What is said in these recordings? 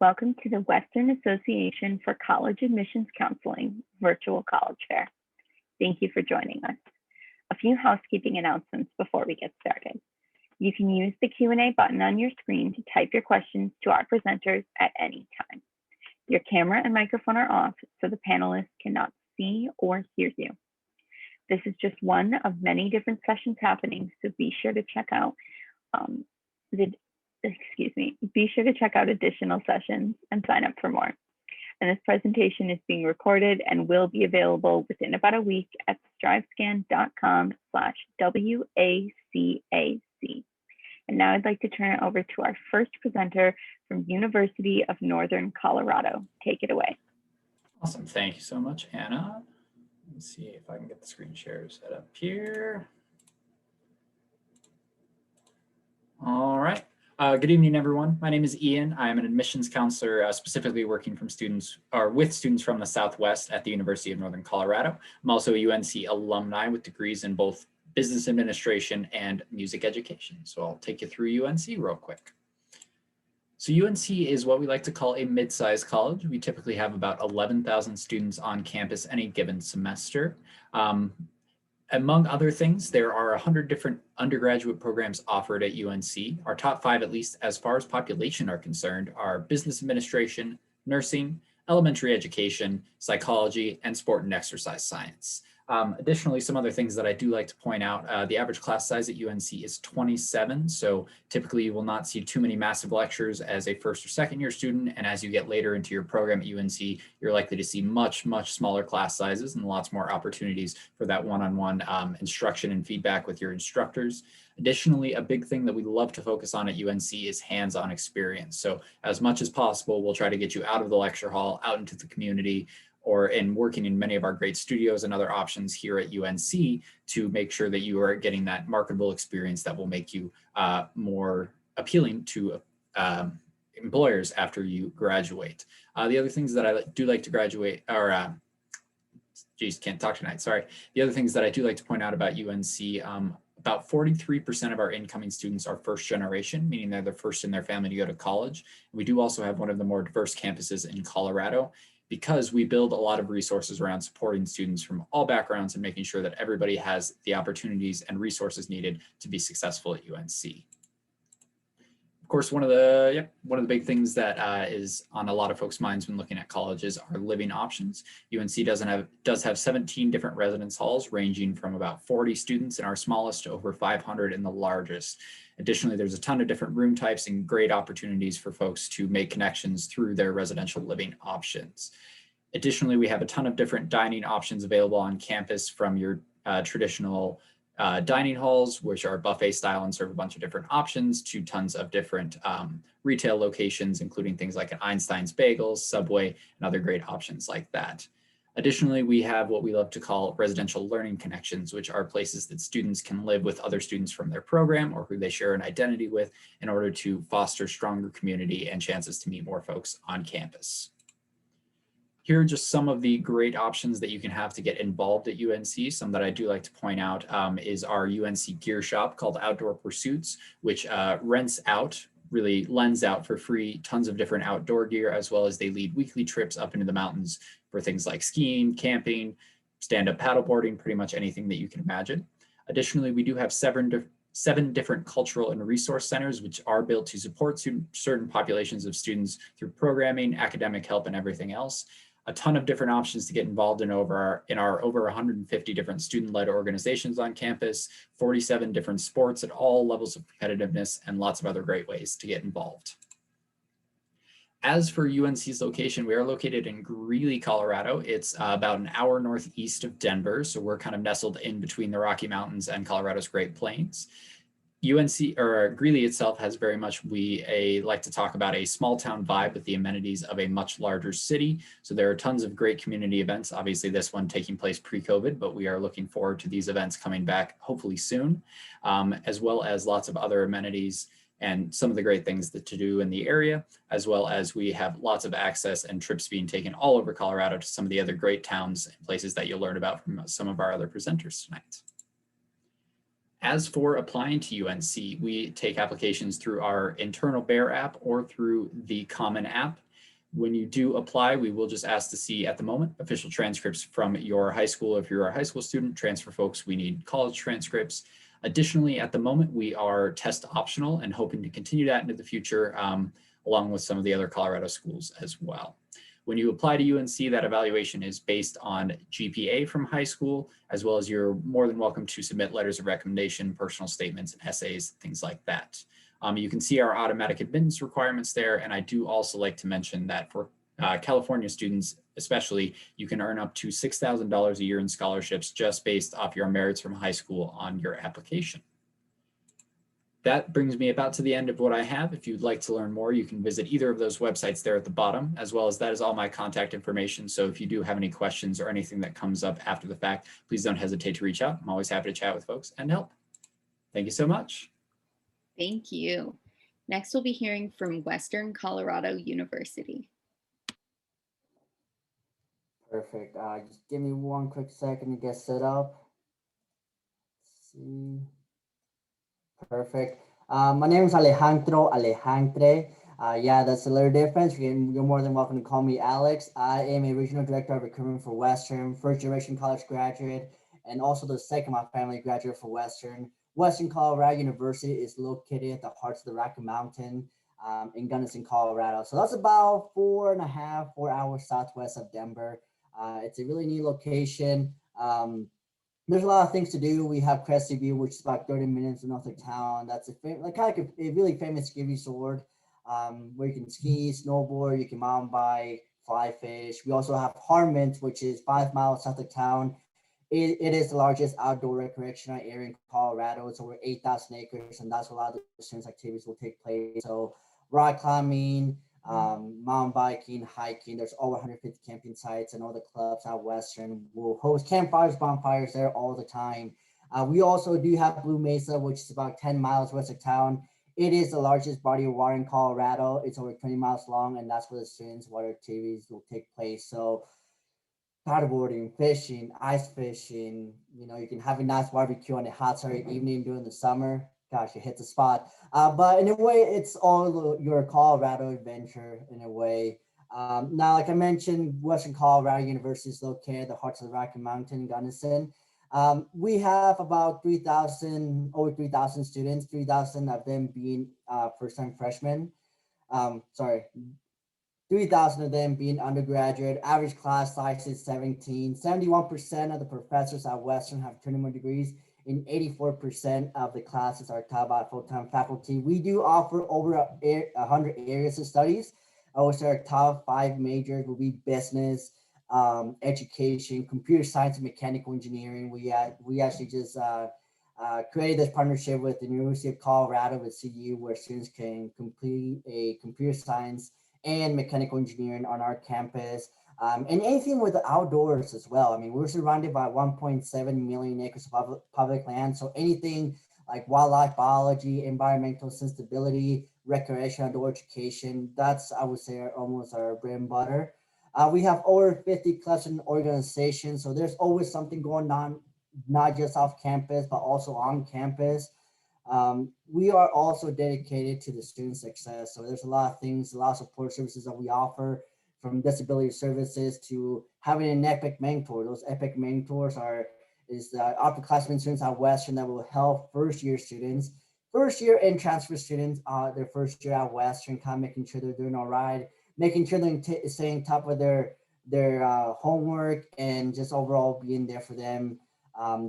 Welcome to the Western Association for College Admissions Counseling Virtual College Fair. Thank you for joining us. A few housekeeping announcements before we get started. You can use the Q&A button on your screen to type your questions to our presenters at any time. Your camera and microphone are off, so the panelists cannot see or hear you. This is just one of many different sessions happening, so be sure to check out be sure to check out additional sessions and sign up for more. And this presentation is being recorded and will be available within about a week at strivescan.com/WACAC. And now I'd like to turn it over to our first presenter from University of Northern Colorado. Take it away. Awesome, thank you so much, Anna. Let's see if I can get the screen share set up here. All right. Good evening, everyone. My name is Ian. I am an admissions counselor, specifically working with students from the Southwest at the University of Northern Colorado. I'm also a UNC alumni with degrees in both business administration and music education. So I'll take you through UNC real quick. So UNC is what we like to call a mid-sized college. We typically have about 11,000 students on campus any given semester. Among other things, there are 100 different undergraduate programs offered at UNC. Our top 5, at least as far as population are concerned, are business administration, nursing, elementary education, psychology, and sport and exercise science. Additionally, some other things that I do like to point out, the average class size at UNC is 27. So typically you will not see too many massive lectures as a first or second year student. And as you get later into your program at UNC, you're likely to see much, much smaller class sizes and lots more opportunities for that one-on-one instruction and feedback with your instructors. Additionally, a big thing that we love to focus on at UNC is hands-on experience. So as much as possible, we'll try to get you out of the lecture hall, out into the community, or in working in many of our great studios and other options here at UNC to make sure that you are getting that marketable experience that will make you more appealing to employers after you graduate. The other things that I do like to graduate, or can't talk tonight, sorry. The other things that I do like to point out about UNC, about 43% of our incoming students are first generation, meaning they're the first in their family to go to college. We do also have one of the more diverse campuses in Colorado, because we build a lot of resources around supporting students from all backgrounds and making sure that everybody has the opportunities and resources needed to be successful at UNC. Of course, one of the big things that is on a lot of folks' minds when looking at colleges are living options. UNC does have 17 different residence halls, ranging from about 40 students in our smallest to over 500 in the largest. Additionally, there's a ton of different room types and great opportunities for folks to make connections through their residential living options. Additionally, we have a ton of different dining options available on campus, from your traditional dining halls, which are buffet style and serve a bunch of different options, to tons of different retail locations, including things like an Einstein's Bagels, Subway, and other great options like that. Additionally, we have what we love to call residential learning connections, which are places that students can live with other students from their program or who they share an identity with in order to foster stronger community and chances to meet more folks on campus. Here are just some of the great options that you can have to get involved at UNC. Some that I do like to point out is our UNC gear shop called Outdoor Pursuits, which really lends out for free tons of different outdoor gear, as well as they lead weekly trips up into the mountains for things like skiing, camping, stand-up paddleboarding, pretty much anything that you can imagine. Additionally, we do have seven different cultural and resource centers, which are built to support certain populations of students through programming, academic help, and everything else. A ton of different options to get involved in our over 150 different student-led organizations on campus, 47 different sports at all levels of competitiveness, and lots of other great ways to get involved. As for UNC's location, we are located in Greeley, Colorado. It's about an hour northeast of Denver, so we're kind of nestled in between the Rocky Mountains and Colorado's Great Plains. Greeley itself has very much, we like to talk about a small town vibe with the amenities of a much larger city. So there are tons of great community events, obviously this one taking place pre-COVID, but we are looking forward to these events coming back hopefully soon, as well as lots of other amenities and some of the great things to do in the area, as well as we have lots of access and trips being taken all over Colorado to some of the other great towns and places that you'll learn about from some of our other presenters tonight. As for applying to UNC, we take applications through our internal Bear app or through the Common app. When you do apply, we will just ask to see at the moment official transcripts from your high school. If you're a high school student, transfer folks, we need college transcripts. Additionally, at the moment, we are test optional and hoping to continue that into the future, along with some of the other Colorado schools as well. When you apply to UNC, that evaluation is based on GPA from high school, as well as you're more than welcome to submit letters of recommendation, personal statements, and essays, things like that. You can see our automatic admittance requirements there. And I do also like to mention that for California students, especially, you can earn up to $6,000 a year in scholarships just based off your merits from high school on your application. That brings me about to the end of what I have. If you'd like to learn more, you can visit either of those websites there at the bottom, as well as that is all my contact information. So if you do have any questions or anything that comes up after the fact, please don't hesitate to reach out. I'm always happy to chat with folks and help. Thank you so much. Thank you. Next, we'll be hearing from Western Colorado University. Perfect. Just give me one quick second to get set up. Let's see. Perfect. My name is Alejandro. Yeah, that's a little difference. You're more than welcome to call me Alex. I am a regional director of recruitment for Western, first generation college graduate, and also the second of my family graduate for Western. Western Colorado University is located at the heart of the Rocky Mountain in Gunnison, Colorado. So that's about 4 hours southwest of Denver. It's a really neat location. There's a lot of things to do. We have Crested View, which is about 30 minutes north of town. That's a really famous ski resort where you can ski, snowboard, you can mountain bike, fly fish. We also have Harmons, which is 5 miles south of town. It is the largest outdoor recreational area in Colorado. It's over 8,000 acres, and that's where a lot of the students' activities will take place. So rock climbing, mountain biking, hiking. There's over 150 camping sites, and all the clubs out Western will host campfires, bonfires there all the time. We also do have Blue Mesa, which is about 10 miles west of town. It is the largest body of water in Colorado. It's over 20 miles long, and that's where the students' water activities will take place. So paddleboarding, fishing, ice fishing, you can have a nice barbecue on a hot summer evening during the summer. Gosh, you hit the spot. But in a way, it's all your Colorado adventure in a way. Now, like I mentioned, Western Colorado University is located at the heart of the Rocky Mountain, Gunnison. We have about over 3,000 students, 3,000 of them being first-time freshmen. 3,000 of them being undergraduate. Average class size is 17. 71% of the professors at Western have tournament degrees, and 84% of the classes are taught by full-time faculty. We do offer over 100 areas of studies. I would say our top 5 majors will be business, education, computer science, and mechanical engineering. We actually just created this partnership with the University of Colorado with CU, where students can complete a computer science and mechanical engineering on our campus, and anything with the outdoors as well. I mean, we're surrounded by 1.7 million acres of public land. So anything like wildlife biology, environmental sustainability, recreation, outdoor education, that's, I would say, almost our bread and butter. We have over 50 clustering organizations. So there's always something going on, not just off campus, but also on campus. We are also dedicated to the student success. So there's a lot of things, a lot of support services that we offer, from disability services to having an EPIC mentor. Those EPIC mentors is the upperclassmen students at Western that will help first year and transfer students their first year at Western, kind of making sure they're doing all right, making sure they're staying top of their homework, and just overall being there for them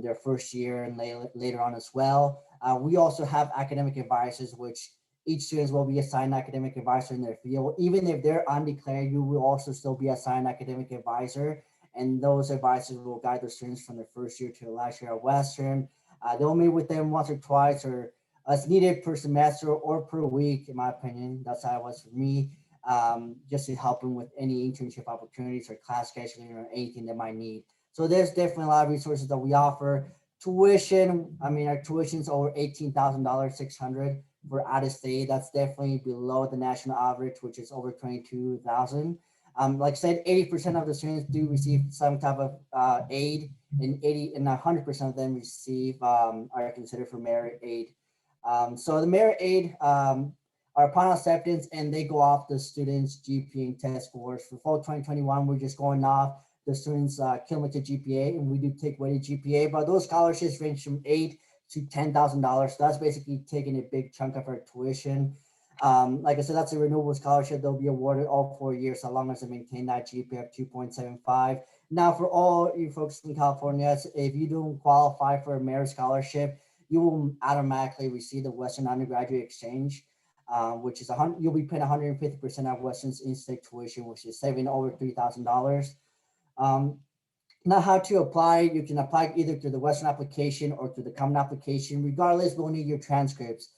their first year and later on as well. We also have academic advisors, which each student will be assigned academic advisor in their field. Even if they're undeclared, you will also still be assigned academic advisor, and those advisors will guide the students from their first year to the last year at Western. They'll meet with them once or twice, or as needed per semester or per week, in my opinion. That's how it was for me, just to help them with any internship opportunities or class scheduling or anything they might need. So there's definitely a lot of resources that we offer. Tuition, I mean, our tuition's over $18,000, $600 for out of state. That's definitely below the national average, which is over $22,000. Like I said, 80% of the students do receive some type of aid, and 100% of them receive are considered for merit aid. So the merit aid are are upon acceptance, and they go off the students' GPA and test scores. For fall 2021, we're just going off the students' cumulative GPA, and we do take weighted GPA, but those scholarships range from $8,000 to $10,000. So that's basically taking a big chunk of our tuition. Like I said, that's a renewable scholarship. They'll be awarded all 4 years, so long as they maintain that GPA of 2.75. Now, for all you folks in California, if you don't qualify for a merit scholarship, you will automatically receive the Western Undergraduate Exchange, which is you'll be paying 150% of Western's in-state tuition, which is saving over $3,000. Now, how to apply? You can apply either through the Western application or through the common application. Regardless, we'll need your transcripts.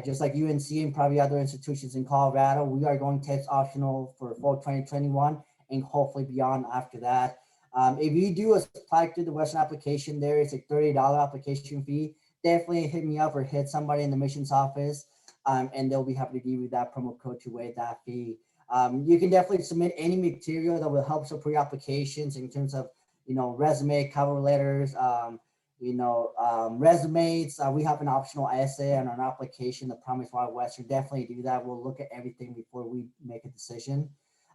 Just like UNC and probably other institutions in Colorado, we are going text optional for fall 2021 and hopefully beyond after that. If you do apply through the Western application, there is a $30 application fee. Definitely hit me up or hit somebody in the admissions office, and they'll be happy to give you that promo code to waive that fee. You can definitely submit any material that will help support your applications in terms of, resume, cover letters, resumes. We have an optional essay on an application, the Promise Why Western. Definitely do that. We'll look at everything before we make a decision.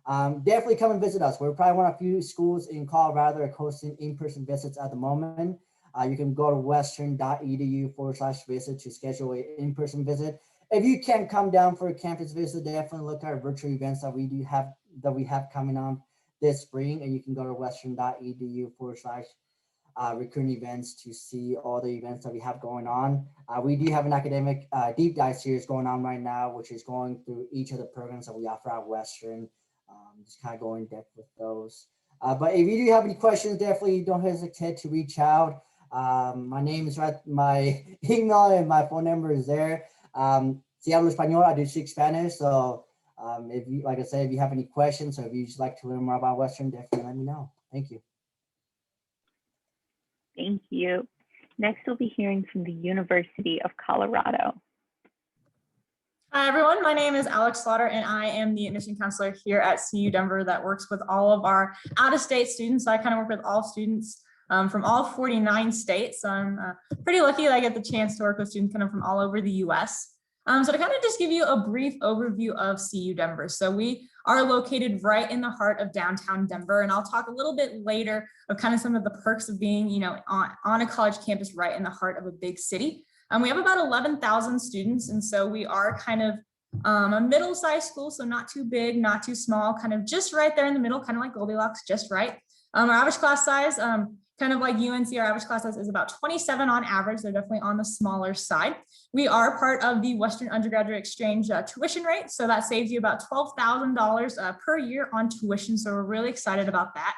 Definitely come and visit us. We're probably one of a few schools in Colorado that are hosting in-person visits at the moment. You can go to western.edu/visit to schedule an in-person visit. If you can't come down for a campus visit, definitely look at our virtual events that we have coming on this spring, and you can go to western.edu/recruiting events to see all the events that we have going on. We do have an academic deep dive series going on right now, which is going through each of the programs that we offer at Western. Just kind of go in depth with those. But if you do have any questions, definitely don't hesitate to reach out. My name is right, my email and my phone number is there. Si hablo español, I do speak Spanish. So if you, like I said, if you have any questions or if you just like to learn more about Western, definitely let me know. Thank you. Thank you. Next, we'll be hearing from the University of Colorado. Hi, everyone. My name is Alex Slaughter, and I am the admission counselor here at CU Denver that works with all of our out-of-state students. So I kind of work with all students from all 49 states. So I'm pretty lucky that I get the chance to work with students kind of from all over the US. So to kind of just give you a brief overview of CU Denver. So we are located right in the heart of downtown Denver, and I'll talk a little bit later of kind of some of the perks of being, on a college campus right in the heart of a big city. We have about 11,000 students, and so we are kind of a middle-sized school, so not too big, not too small, kind of just right there in the middle, kind of like Goldilocks, just right. Our average class size, kind of like UNC, our average class size is about 27 on average. They're definitely on the smaller side. We are part of the Western Undergraduate Exchange tuition rate, so that saves you about $12,000 per year on tuition, so we're really excited about that.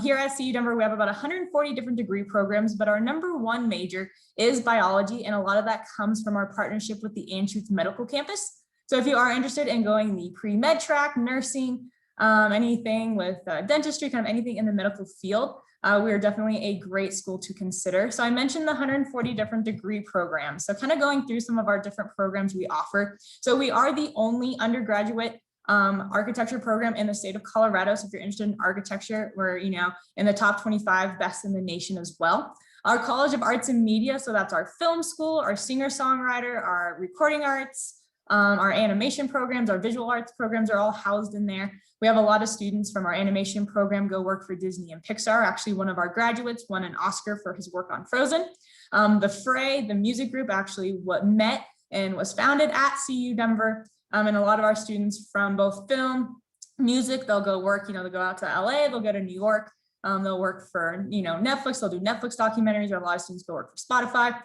Here at CU Denver, we have about 140 different degree programs, but our number one major is biology, and a lot of that comes from our partnership with the Anschutz Medical Campus. So if you are interested in going the pre-med track, nursing, anything with dentistry, kind of anything in the medical field, we are definitely a great school to consider. So I mentioned the 140 different degree programs. So kind of going through some of our different programs we offer. So we are the only undergraduate architecture program in the state of Colorado. So if you're interested in architecture, we're in the top 25 best in the nation as well. Our College of Arts and Media, so that's our film school, our singer-songwriter, our recording arts, our animation programs, our visual arts programs are all housed in there. We have a lot of students from our animation program go work for Disney and Pixar. Actually, one of our graduates won an Oscar for his work on Frozen. The Fray, the music group, actually met and was founded at CU Denver. And a lot of our students from both film, music, they'll go work, they'll go out to LA, they'll go to New York, they'll work for, Netflix, they'll do Netflix documentaries, or a lot of students go work for Spotify.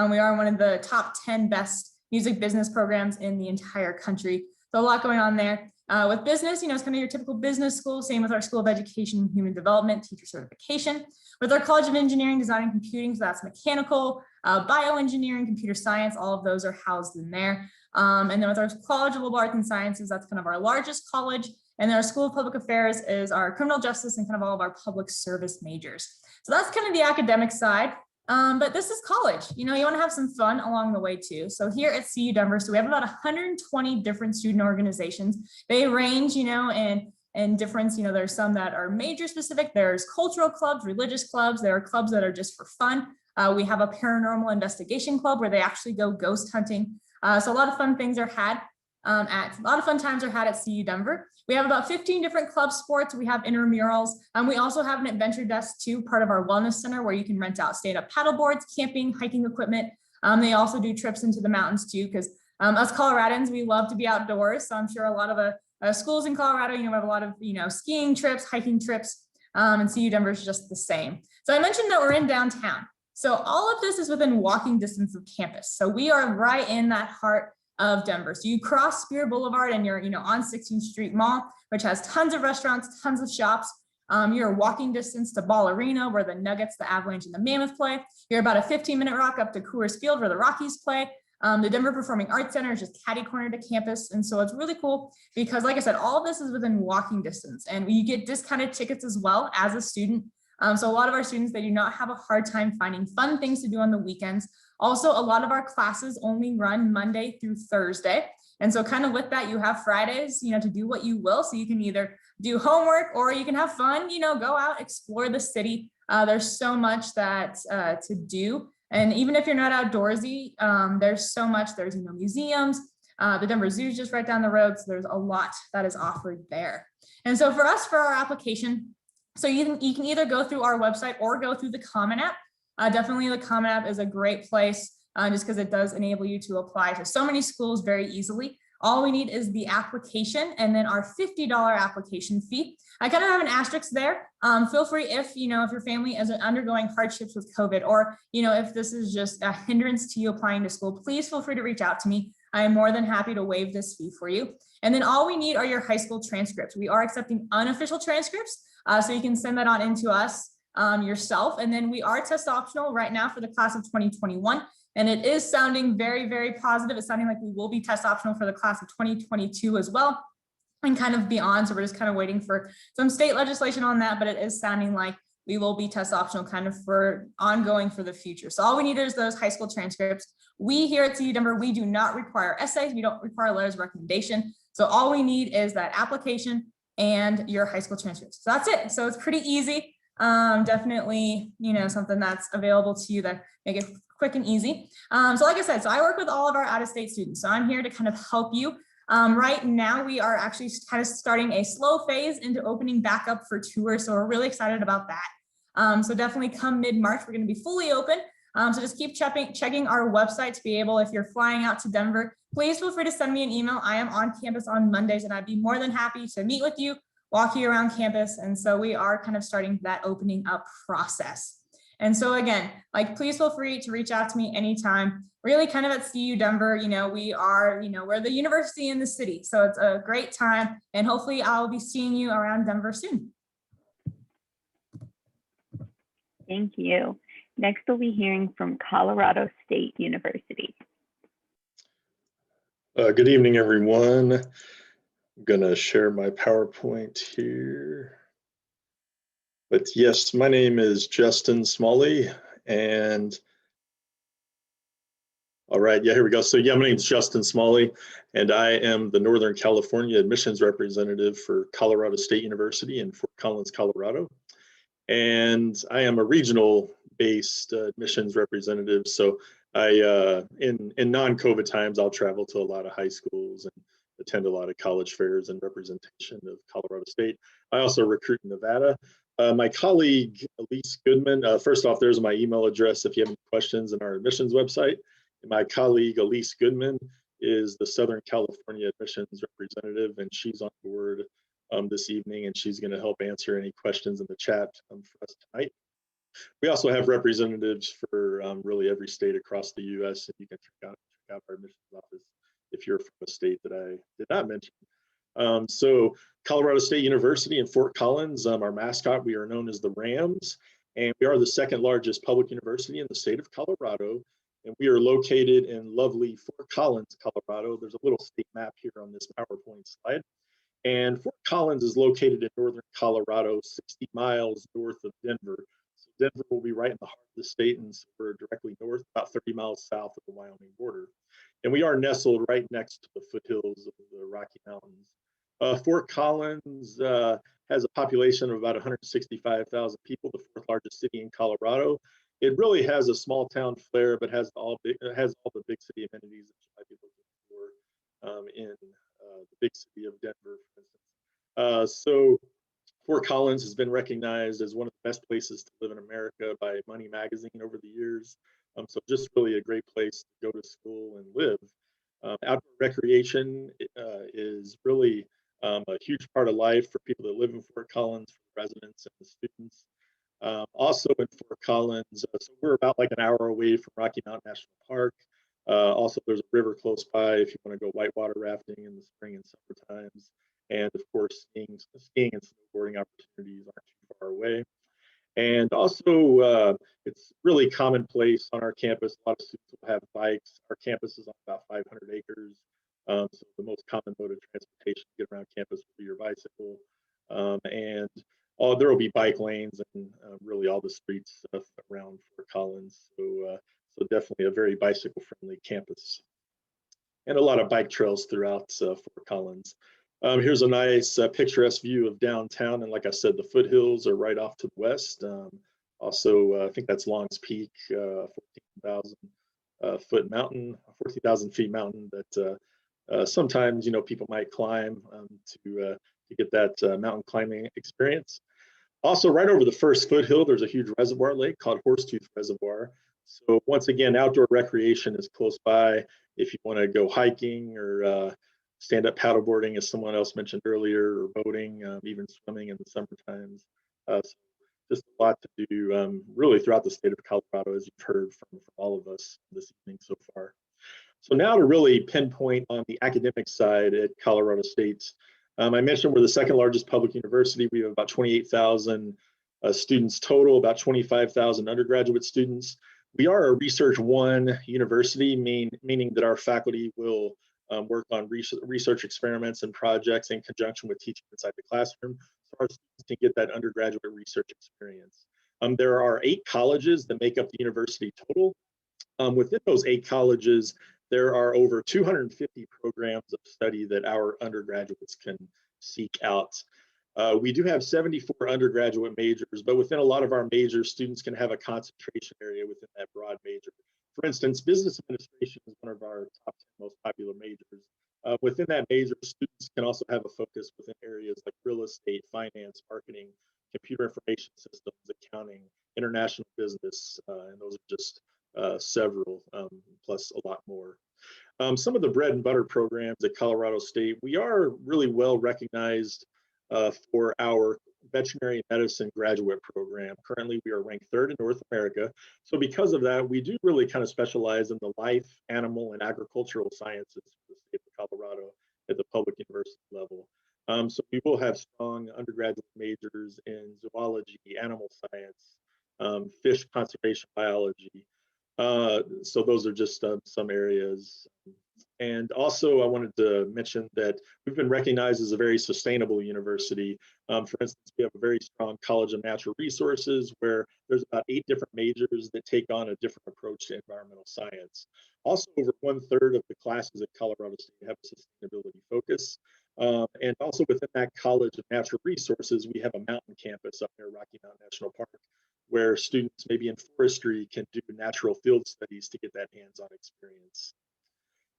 We are one of the top 10 best music business programs in the entire country. So a lot going on there. With business, it's kind of your typical business school, same with our School of Education and Human Development, teacher certification. With our College of Engineering, Design, and Computing, so that's mechanical, bioengineering, computer science, all of those are housed in there. And then with our College of Liberal Arts and Sciences, that's kind of our largest college. And then our School of Public Affairs is our criminal justice and kind of all of our public service majors. So that's kind of the academic side. But this is college, you want to have some fun along the way too. So here at CU Denver, so we have about 120 different student organizations. They range, in difference, there's some that are major specific. There's cultural clubs, religious clubs. There are clubs that are just for fun. We have a paranormal investigation club where they actually go ghost hunting. So a lot of fun things are had. A lot of fun times are had at CU Denver. We have about 15 different club sports. We have intramurals. We also have an adventure desk too, part of our wellness center, where you can rent out stand-up paddle boards, camping, hiking equipment. They also do trips into the mountains too, because us Coloradans, we love to be outdoors. So I'm sure a lot of schools in Colorado, we have a lot of, skiing trips, hiking trips, and CU Denver is just the same. So I mentioned that we're in downtown. So all of this is within walking distance of campus. So we are right in that heart of Denver. So you cross Spear Boulevard and you're, on 16th Street Mall, which has tons of restaurants, tons of shops. You're walking distance to Ball Arena, where the Nuggets, the Avalanche, and the Mammoth play. You're about a 15-minute walk up to Coors Field, where the Rockies play. The Denver Performing Arts Center is just catty corner to campus. And so it's really cool because, like I said, all of this is within walking distance, and you get discounted tickets as well as a student. So a lot of our students, they do not have a hard time finding fun things to do on the weekends. Also, a lot of our classes only run Monday through Thursday. And so kind of with that, you have Fridays, to do what you will. So you can either do homework or you can have fun, go out, explore the city. There's so much that to do. And even if you're not outdoorsy, there's so much. There's, museums. The Denver Zoo is just right down the road. So there's a lot that is offered there. And so for us, for our application, so you can either go through our website or go through the Common App. Definitely the Common App is a great place just because it does enable you to apply to so many schools very easily. All we need is the application and then our $50 application fee. I kind of have an asterisk there. Feel free if your family is undergoing hardships with COVID, or if this is just a hindrance to you applying to school, please feel free to reach out to me. I am more than happy to waive this fee for you. And then all we need are your high school transcripts. We are accepting unofficial transcripts, so you can send that on into us yourself. And then we are test optional right now for the class of 2021. And it is sounding very, very positive. It's sounding like we will be test optional for the class of 2022 as well, and kind of beyond. So we're just kind of waiting for some state legislation on that, but it is sounding like we will be test optional kind of for ongoing for the future. So all we need is those high school transcripts. We here at CU Denver, we do not require essays. We don't require letters of recommendation. So all we need is that application and your high school transcripts. So that's it. So it's pretty easy. Definitely, something that's available to you that make it quick and easy. So like I said, so I work with all of our out-of-state students. So I'm here to kind of help you. Right now, we are actually kind of starting a slow phase into opening back up for tours. So we're really excited about that. So definitely come mid-March, we're going to be fully open. So just keep checking our website to be able, if you're flying out to Denver, please feel free to send me an email. I am on campus on Mondays, and I'd be more than happy to meet with you, walk you around campus. And so we are kind of starting that opening up process. And so again, please feel free to reach out to me anytime. Really kind of at CU Denver, we are, we're the university in the city. So it's a great time, and hopefully I'll be seeing you around Denver soon. Thank you. Next, we'll be hearing from Colorado State University. Good evening, everyone. I'm going to share my PowerPoint here. But yes, my name is Justin Smalley, and all right, yeah, here we go. So yeah, my name is Justin Smalley, and I am the Northern California admissions representative for Colorado State University in Fort Collins, Colorado. And I am a regional-based admissions representative. So I, in non-COVID times, I'll travel to a lot of high schools and attend a lot of college fairs and representation of Colorado State. I also recruit in Nevada. My colleague, Elise Goodman, first off, there's my email address if you have any questions in our admissions website. And my colleague, Elise Goodman, is the Southern California admissions representative, and she's on board this evening, and she's going to help answer any questions in the chat for us tonight. We also have representatives for really every state across the U.S., and you can check out our admissions office if you're from a state that I did not mention. So Colorado State University in Fort Collins, our mascot, we are known as the Rams, and we are the second largest public university in the state of Colorado. And we are located in lovely Fort Collins, Colorado. There's a little state map here on this PowerPoint slide. And Fort Collins is located in northern Colorado, 60 miles north of Denver. So Denver will be right in the heart of the state, and so we're directly north, about 30 miles south of the Wyoming border. And we are nestled right next to the foothills of the Rocky Mountains. Fort Collins has a population of about 165,000 people, the fourth largest city in Colorado. It really has a small town flair, but has all the big city amenities that you might be looking in the big city of Denver, for instance. So Fort Collins has been recognized as one of the best places to live in America by Money Magazine over the years. So just really a great place to go to school and live. Outdoor recreation is really a huge part of life for people that live in Fort Collins, for residents and the students. Also in Fort Collins, so we're about like an hour away from Rocky Mountain National Park. Also, there's a river close by if you want to go whitewater rafting in the spring and summer times. And of course, skiing and snowboarding opportunities aren't too far away. And also, it's really commonplace on our campus. A lot of students will have bikes. Our campus is on about 500 acres. So the most common mode of transportation to get around campus will be your bicycle. And there will be bike lanes and really all the streets around Fort Collins. So definitely a very bicycle-friendly campus. And a lot of bike trails throughout Fort Collins. Here's a nice picturesque view of downtown. And like I said, the foothills are right off to the west. Also, I think that's Long's Peak, 14,000 foot mountain, 14,000 feet mountain that sometimes, you know, people might climb to get that mountain climbing experience. Also, right over the first foothill, there's a huge reservoir lake called Horsetooth Reservoir. So once again, outdoor recreation is close by. If you want to go hiking or stand-up paddleboarding, as someone else mentioned earlier, or boating, even swimming in the summer times. So just a lot to do really throughout the state of Colorado, as you've heard from all of us this evening so far. So now to really pinpoint on the academic side at Colorado State. I mentioned we're the second largest public university. We have about 28,000 students total, about 25,000 undergraduate students. We are a Research One university, meaning that our faculty will work on research experiments and projects in conjunction with teaching inside the classroom, so our students can get that undergraduate research experience. There are 8 colleges that make up the university total. Within those 8 colleges, there are over 250 programs of study that our undergraduates can seek out. We do have 74 undergraduate majors, but within a lot of our majors, students can have a concentration area within that broad major. For instance, business administration is one of our top 10 most popular majors. Within that major, students can also have a focus within areas like real estate, finance, marketing, computer information systems, accounting, international business, and those are just several, plus a lot more. Some of the bread and butter programs at Colorado State, we are really well recognized for our veterinary medicine graduate program. Currently, we are ranked 3rd in North America. So because of that, we do really kind of specialize in the life, animal, and agricultural sciences for the state of Colorado at the public university level. So we will have strong undergraduate majors in zoology, animal science, fish conservation biology. So those are just some areas. And also I wanted to mention that we've been recognized as a very sustainable university. For instance, we have a very strong College of Natural Resources where there's about 8 different majors that take on a different approach to environmental science. Also, over 1/3 of the classes at Colorado State have a sustainability focus. And also within that College of Natural Resources, we have a mountain campus up near Rocky Mountain National Park, where students maybe in forestry can do natural field studies to get that hands-on experience.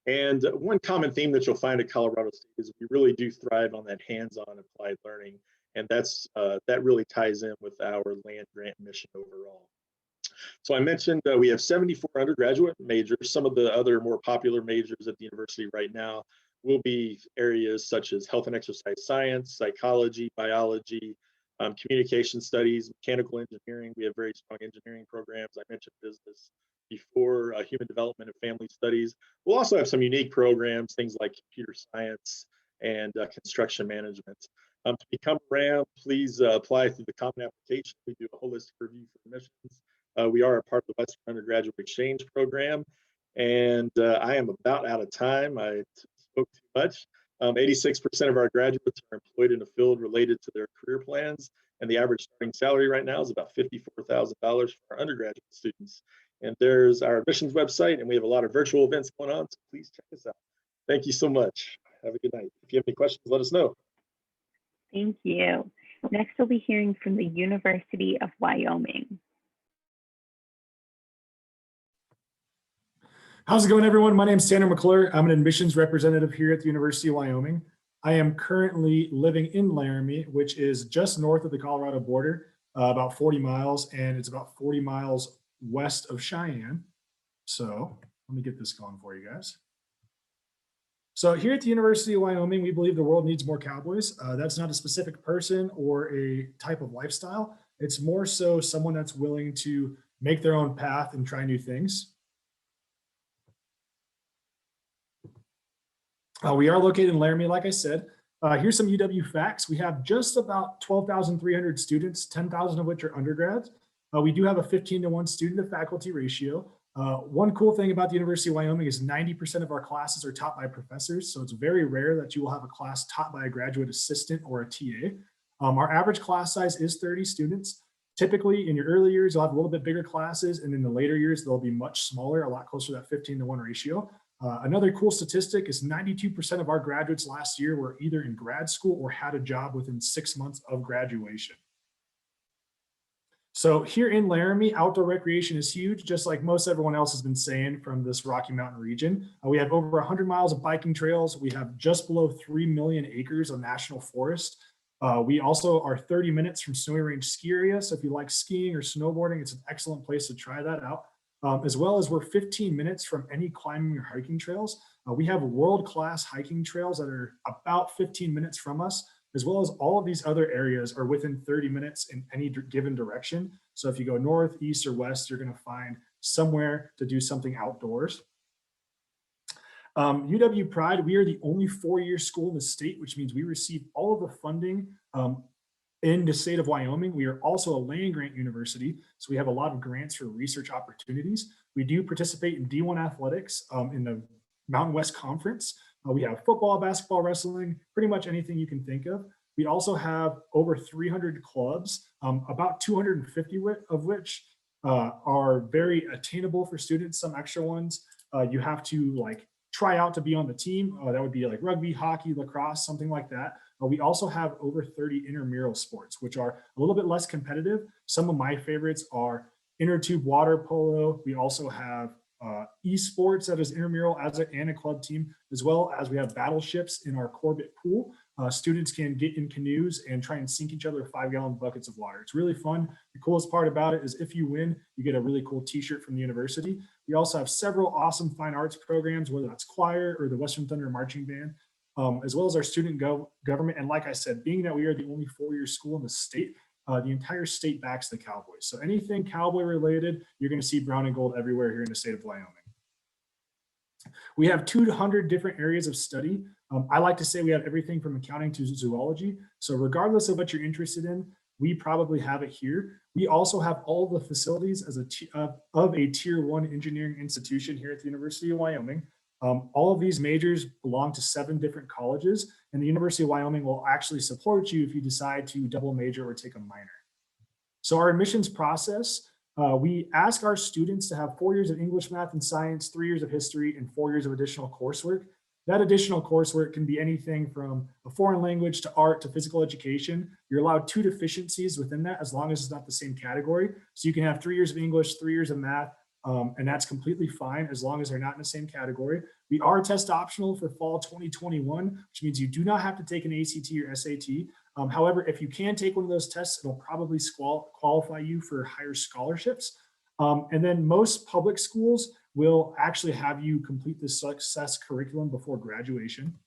And one common theme that you'll find at Colorado State is we really do thrive on that hands-on applied learning. And that really ties in with our land grant mission overall. So I mentioned we have 74 undergraduate majors. Some of the other more popular majors at the university right now will be areas such as health and exercise science, psychology, biology, communication studies, mechanical engineering. We have very strong engineering programs. I mentioned business before, human development and family studies. We'll also have some unique programs, things like computer science and construction management. To become a RAM, please apply through the common application. We do a holistic review for admissions. We are a part of the Western Undergraduate Exchange Program, and I am about out of time. I spoke too much. 86% of our graduates are employed in a field related to their career plans, and the average starting salary right now is about $54,000 for our undergraduate students. And there's our admissions website, and we have a lot of virtual events going on, so please check us out. Thank you so much. Have a good night. If you have any questions, let us know. Thank you. Next, we'll be hearing from the University of Wyoming. How's it going, everyone? My name is Tanner McClure. I'm an admissions representative here at the University of Wyoming. I am currently living in Laramie, which is just north of the Colorado border, about 40 miles, and it's about 40 miles west of Cheyenne. So let me get this going for you guys. So here at the University of Wyoming, we believe the world needs more cowboys. That's not a specific person or a type of lifestyle. It's more so someone that's willing to make their own path and try new things. We are located in Laramie, like I said. Here's some UW facts. We have just about 12,300 students, 10,000 of which are undergrads. We do have a 15-to-1 student to faculty ratio. One cool thing about the University of Wyoming is 90% of our classes are taught by professors. So it's very rare that you will have a class taught by a graduate assistant or a TA. Our average class size is 30 students. Typically in your early years, you'll have a little bit bigger classes, and in the later years, they'll be much smaller, a lot closer to that 15-to-1 ratio. Another cool statistic is 92% of our graduates last year were either in grad school or had a job within 6 months of graduation. So here in Laramie, outdoor recreation is huge, just like most everyone else has been saying from this Rocky Mountain region. We have over 100 miles of biking trails. We have just below 3 million acres of national forest. We also are 30 minutes from Snowy Range ski area. So if you like skiing or snowboarding, it's an excellent place to try that out. As well as we're 15 minutes from any climbing or hiking trails. We have world-class hiking trails that are about 15 minutes from us, as well as all of these other areas are within 30 minutes in any given direction. So if you go north, east, or west, you're going to find somewhere to do something outdoors. UW Pride, we are the only four-year school in the state, which means we receive all of the funding in the state of Wyoming. We are also a land grant university, so we have a lot of grants for research opportunities. We do participate in D1 athletics in the Mountain West Conference. We have football, basketball, wrestling, pretty much anything you can think of. We also have over 300 clubs, about 250 of which are very attainable for students. Some extra ones you have to like try out to be on the team. That would be like rugby, hockey, lacrosse, something like that. We also have over 30 intramural sports, which are a little bit less competitive. Some of my favorites are inner tube water polo. We also have esports that is intramural and a club team, as well as we have battleships in our Corbett pool. Students can get in canoes and try and sink each other 5-gallon buckets of water. It's really fun. The coolest part about it is if you win, you get a really cool t-shirt from the university. We also have several awesome fine arts programs, whether that's choir or the Western Thunder Marching Band. As well as our student government. And like I said, being that we are the only four-year school in the state, the entire state backs the Cowboys. So anything Cowboy related, you're going to see brown and gold everywhere here in the state of Wyoming. We have 200 different areas of study. I like to say we have everything from accounting to zoology. So regardless of what you're interested in, we probably have it here. We also have all the facilities as of a tier 1 engineering institution here at the University of Wyoming. All of these majors belong to 7 different colleges, and the University of Wyoming will actually support you if you decide to double major or take a minor. So our admissions process, we ask our students to have 4 years of English, math, and science, 3 years of history, and 4 years of additional coursework. That additional coursework can be anything from a foreign language to art to physical education. You're allowed 2 deficiencies within that as long as it's not the same category. So you can have 3 years of English, 3 years of math, and that's completely fine as long as they're not in the same category. We are test optional for fall 2021, which means you do not have to take an ACT or SAT. However, if you can take one of those tests, it'll probably qualify you for higher scholarships. And then most public schools will actually have you complete the success curriculum before graduation.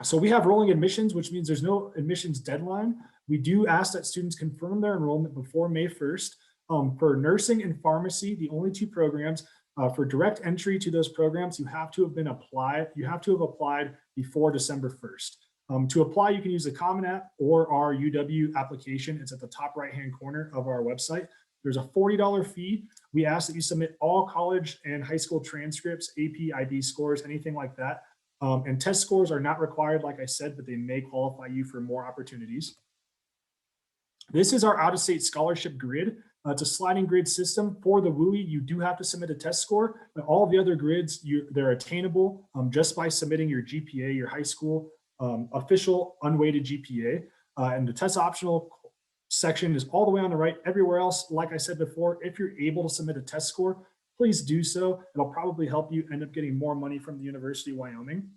So we have rolling admissions, which means there's no admissions deadline. We do ask that students confirm their enrollment before May 1st. For nursing and pharmacy, the only 2 programs, for direct entry to those programs, you have to have applied before December 1st. To apply, you can use the Common App or our UW application. It's at the top right-hand corner of our website. There's a $40 fee. We ask that you submit all college and high school transcripts, AP, IB scores, anything like that. And test scores are not required, like I said, but they may qualify you for more opportunities. This is our out-of-state scholarship grid. It's a sliding grid system. For the WUI, you do have to submit a test score, but all the other grids, they're attainable just by submitting your GPA, your high school official unweighted GPA. And the test optional section is all the way on the right. Everywhere else, like I said before, if you're able to submit a test score, please do so. It'll probably help you end up getting more money from the University of Wyoming.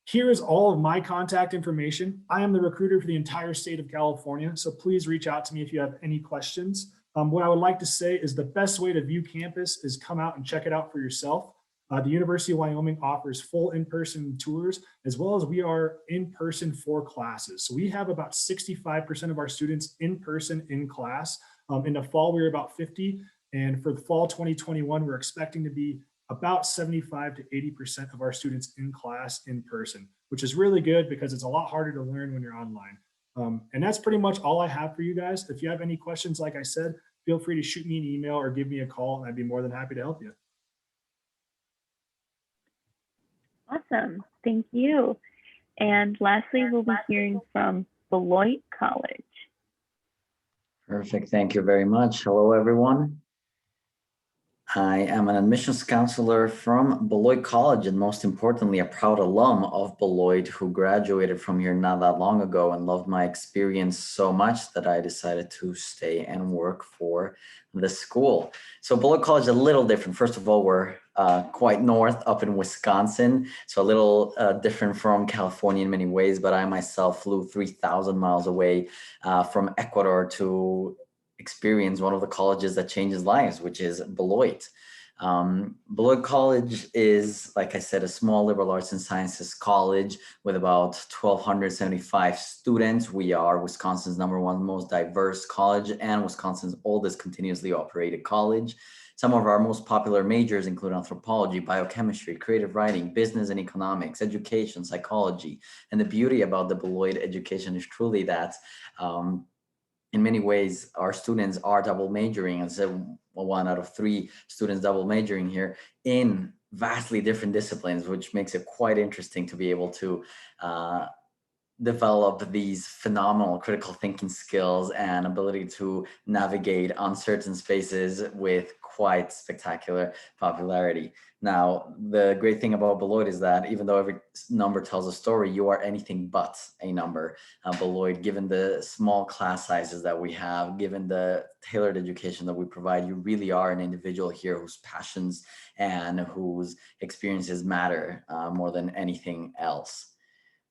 Here is all of my contact information. I am the recruiter for the entire state of California, so please reach out to me if you have any questions. What I would like to say is the best way to view campus is come out and check it out for yourself. The University of Wyoming offers full in-person tours, as well as we are in person for classes. So we have about 65% of our students in person in class. In the fall, we were about 50. And for the fall 2021, we're expecting to be about 75 to 80% of our students in class in person, which is really good because it's a lot harder to learn when you're online. And that's pretty much all I have for you guys. If you have any questions, like I said, feel free to shoot me an email or give me a call, and I'd be more than happy to help you. Awesome, thank you. And lastly, we'll be hearing from Beloit College. Perfect, thank you very much. Hello, everyone. I am an admissions counselor from Beloit College, and most importantly, a proud alum of Beloit who graduated from here not that long ago and loved my experience so much that I decided to stay and work for the school. So Beloit College is a little different. First of all, we're quite north up in Wisconsin, so a little different from California in many ways, but I myself flew 3,000 miles away from Ecuador to experience one of the colleges that changes lives, which is Beloit. Beloit College is, like I said, a small liberal arts and sciences college with about 1,275 students. We are Wisconsin's #1 most diverse college and Wisconsin's oldest continuously operated college. Some of our most popular majors include anthropology, biochemistry, creative writing, business and economics, education, psychology. And the beauty about the Beloit education is truly that in many ways, our students are double majoring, and so 1 out of 3 students double majoring here in vastly different disciplines, which makes it quite interesting to be able to develop these phenomenal critical thinking skills and ability to navigate uncertain spaces with quite spectacular popularity. Now, the great thing about Beloit is that even though every number tells a story, you are anything but a number. Beloit, given the small class sizes that we have, given the tailored education that we provide, you really are an individual here whose passions and whose experiences matter more than anything else.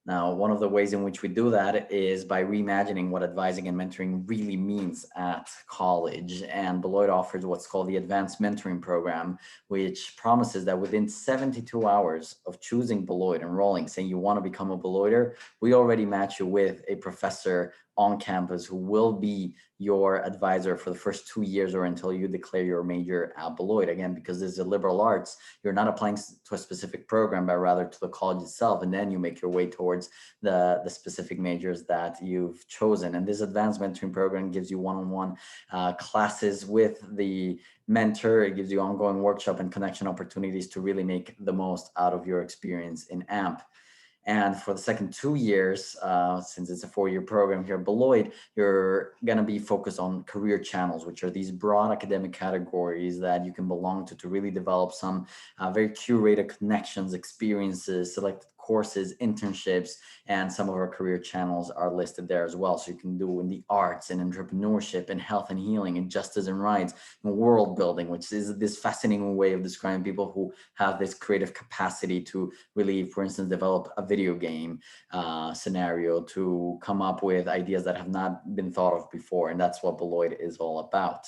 Now, one of the ways in which we do that is by reimagining what advising and mentoring really means at college. And Beloit offers what's called the Advanced Mentoring Program, which promises that within 72 hours of choosing Beloit, enrolling, saying you want to become a Beloiter, we already match you with a professor on campus who will be your advisor for the first 2 years or until you declare your major at Beloit. Again, because this is a liberal arts, you're not applying to a specific program, but rather to the college itself. And then you make your way towards the specific majors that you've chosen. And this advanced mentoring program gives you one-on-one classes with the mentor. It gives you ongoing workshop and connection opportunities to really make the most out of your experience in AMP. And for the second 2 years, since it's a 4-year program here at Beloit, you're going to be focused on career channels, which are these broad academic categories that you can belong to really develop some very curated connections, experiences, selected courses, internships, and some of our career channels are listed there as well. So you can do in the arts and entrepreneurship and health and healing and justice and rights and world building, which is this fascinating way of describing people who have this creative capacity to really, for instance, develop a video game scenario, to come up with ideas that have not been thought of before. And that's what Beloit is all about.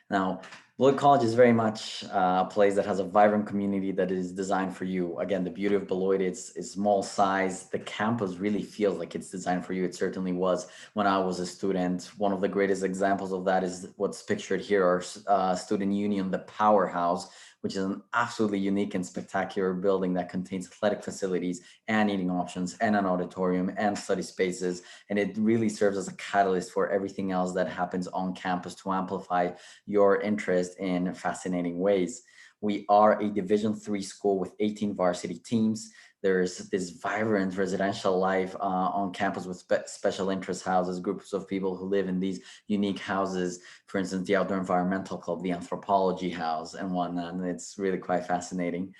Now, Beloit College is very much a place that has a vibrant community that is designed for you. Again, the beauty of Beloit is small size. The campus really feels like it's designed for you. It certainly was when I was a student. One of the greatest examples of that is what's pictured here, our student union, the Powerhouse, which is an absolutely unique and spectacular building that contains athletic facilities and eating options and an auditorium and study spaces. And it really serves as a catalyst for everything else that happens on campus to amplify your interest in fascinating ways. We are a Division III school with 18 varsity teams. There's this vibrant residential life on campus with special interest houses, groups of people who live in these unique houses. For instance, the Outdoor Environmental Club, the Anthropology House, and whatnot. And it's really quite fascinating.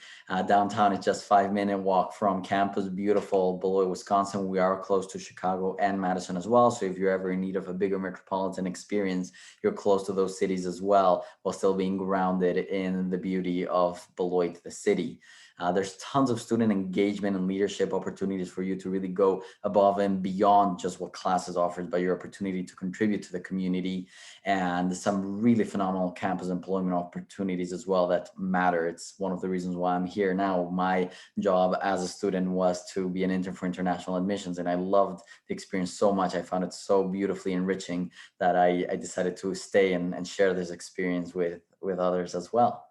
Downtown is just 5-minute walk from campus, beautiful Beloit, Wisconsin. We are close to Chicago and Madison as well. So if you're ever in need of a bigger metropolitan experience, you're close to those cities as well, while still being grounded in the beauty of Beloit, the city. There's tons of student engagement and leadership opportunities for you to really go above and beyond just what classes offers, but your opportunity to contribute to the community, and some really phenomenal campus employment opportunities as well that matter. It's one of the reasons why I'm here now. My job as a student was to be an intern for international admissions, and I loved the experience so much. I found it so beautifully enriching that I decided to stay and share this experience with others as well.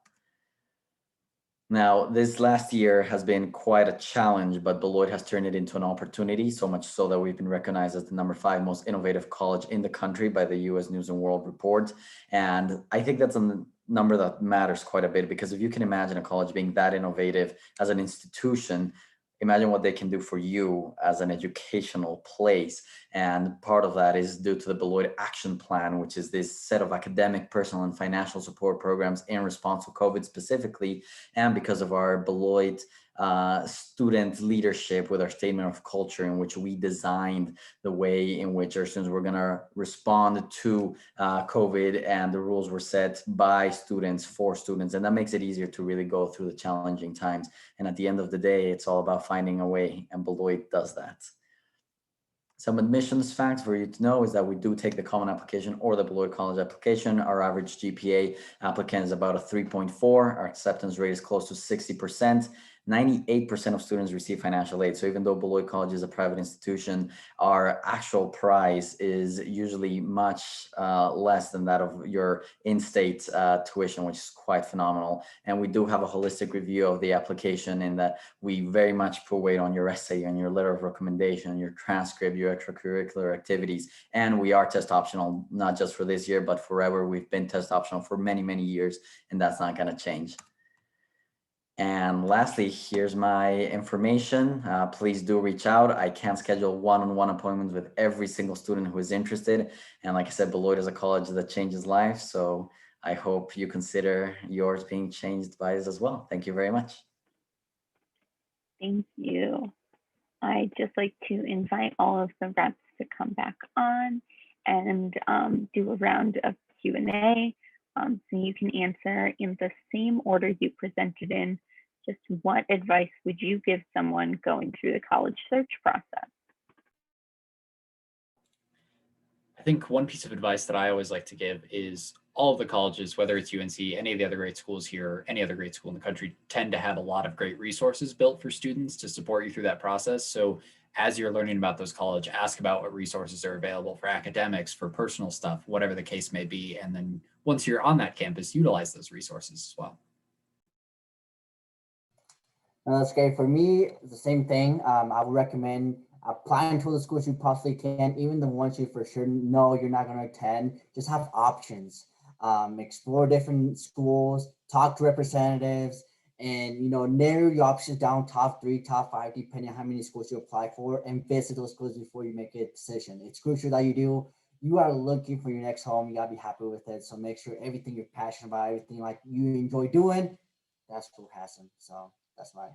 Now, this last year has been quite a challenge, but Beloit has turned it into an opportunity, so much so that we've been recognized as the #5 most innovative college in the country by the US News and World Report. And I think that's a number that matters quite a bit, because if you can imagine a college being that innovative as an institution, imagine what they can do for you as an educational place. And part of that is due to the Beloit Action Plan, which is this set of academic, personal, and financial support programs in response to COVID specifically, and because of our Beloit student leadership with our statement of culture, in which we designed the way in which our students were going to respond to COVID, and the rules were set by students for students. And that makes it easier to really go through the challenging times. And at the end of the day, it's all about finding a way, and Beloit does that. Some admissions facts for you to know is that we do take the common application or the Beloit College application. Our average GPA applicant is about a 3.4. Our acceptance rate is close to 60%. 98% of students receive financial aid. So even though Beloit College is a private institution, our actual price is usually much less than that of your in-state tuition, which is quite phenomenal. And we do have a holistic review of the application, in that we very much put weight on your essay, on your letter of recommendation, your transcript, your extracurricular activities. And we are test optional, not just for this year, but forever. We've been test optional for many, many years, and that's not going to change. And lastly, here's my information. Please do reach out. I can schedule one-on-one appointments with every single student who is interested. And like I said, Beloit is a college that changes lives. So I hope you consider yours being changed by us as well. Thank you very much. Thank you. I'd just like to invite all of the reps to come back on and do a round of Q&A. So you can answer in the same order you presented in. Just what advice would you give someone going through the college search process? I think one piece of advice that I always like to give is all of the colleges, whether it's UNC, any of the other great schools here, any other great school in the country, tend to have a lot of great resources built for students to support you through that process. So as you're learning about those colleges, ask about what resources are available for academics, for personal stuff, whatever the case may be. And then once you're on that campus, utilize those resources as well. That's great. For me, it's the same thing. I would recommend applying to the schools you possibly can, even the ones you for sure know you're not going to attend. Just have options. Explore different schools, talk to representatives, and narrow your options down, top 3, top 5, depending on how many schools you apply for, and visit those schools before you make a decision. It's crucial that you do. You are looking for your next home. You gotta be happy with it. So make sure everything you're passionate about, everything like you enjoy doing, that's what has them. So that's my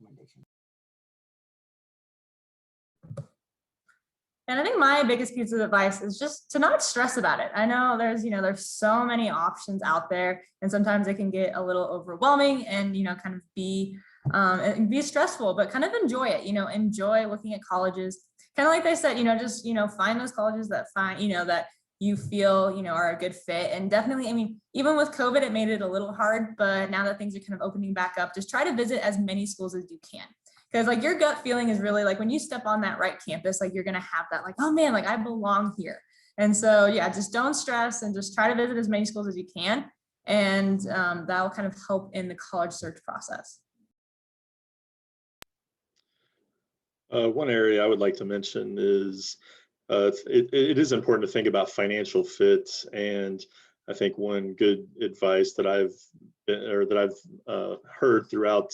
recommendation. And I think my biggest piece of advice is just to not stress about it. I know there's so many options out there, and sometimes it can get a little overwhelming and, kind of be stressful, but kind of enjoy it, enjoy looking at colleges. Kind of like they said, just, find those colleges that that you feel, are a good fit. And definitely, I mean, even with COVID, it made it a little hard, but now that things are kind of opening back up, just try to visit as many schools as you can. Because like your gut feeling is really like when you step on that right campus, like you're going to have that like, oh man, like I belong here. And so, yeah, just don't stress and just try to visit as many schools as you can. And that'll kind of help in the college search process. One area I would like to mention is it is important to think about financial fit. And I think one good advice that I've or that I've heard throughout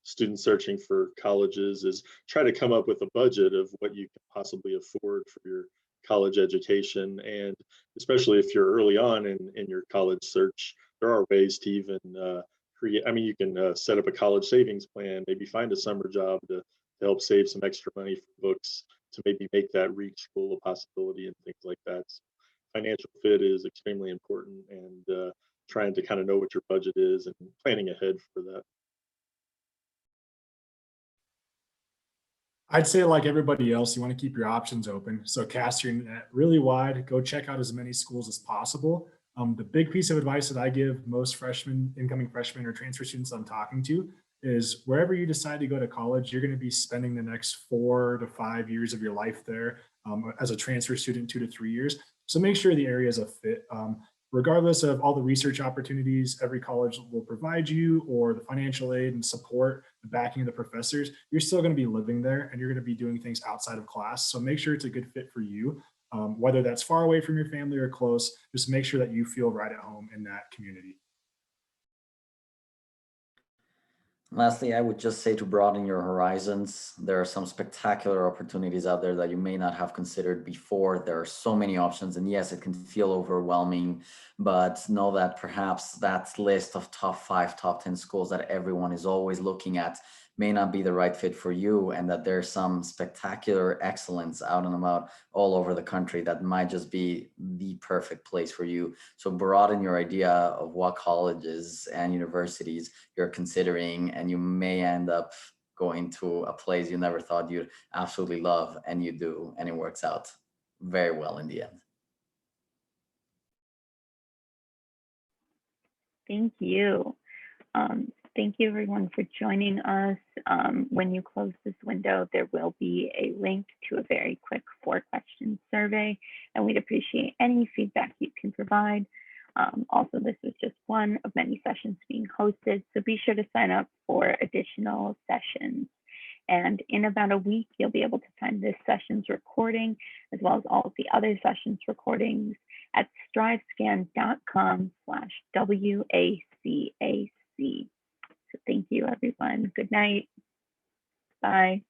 students searching for colleges is try to come up with a budget of what you can possibly afford for your college education. And especially if you're early on in your college search, there are ways to even create, I mean, you can set up a college savings plan, maybe find a summer job to help save some extra money for books to maybe make that reach school a possibility and things like that. So financial fit is extremely important, and trying to kind of know what your budget is and planning ahead for that. I'd say like everybody else, you want to keep your options open. So cast your net really wide, go check out as many schools as possible. The big piece of advice that I give most freshmen, incoming freshmen or transfer students I'm talking to is wherever you decide to go to college, you're going to be spending the next 4 to 5 years of your life there. As a transfer student, 2 to 3 years. So make sure the area is a fit. Regardless of all the research opportunities every college will provide you, or the financial aid and support, the backing of the professors, you're still going to be living there and you're going to be doing things outside of class. So make sure it's a good fit for you, whether that's far away from your family or close. Just make sure that you feel right at home in that community. Lastly, I would just say to broaden your horizons. There are some spectacular opportunities out there that you may not have considered before. There are so many options, and yes, it can feel overwhelming, but know that perhaps that list of top 5, top 10 schools that everyone is always looking at may not be the right fit for you, and that there's some spectacular excellence out and about all over the country that might just be the perfect place for you. So broaden your idea of what colleges and universities you're considering, and you may end up going to a place you never thought you'd absolutely love, and you do, and it works out very well in the end. Thank you. Thank you everyone for joining us. When you close this window, there will be a link to a very quick 4-question survey, and we'd appreciate any feedback you can provide. Also, this was just one of many sessions being hosted, so be sure to sign up for additional sessions. And in about a week, you'll be able to find this session's recording, as well as all of the other sessions recordings at strivescan.com/WACAC. So thank you, everyone. Good night. Bye.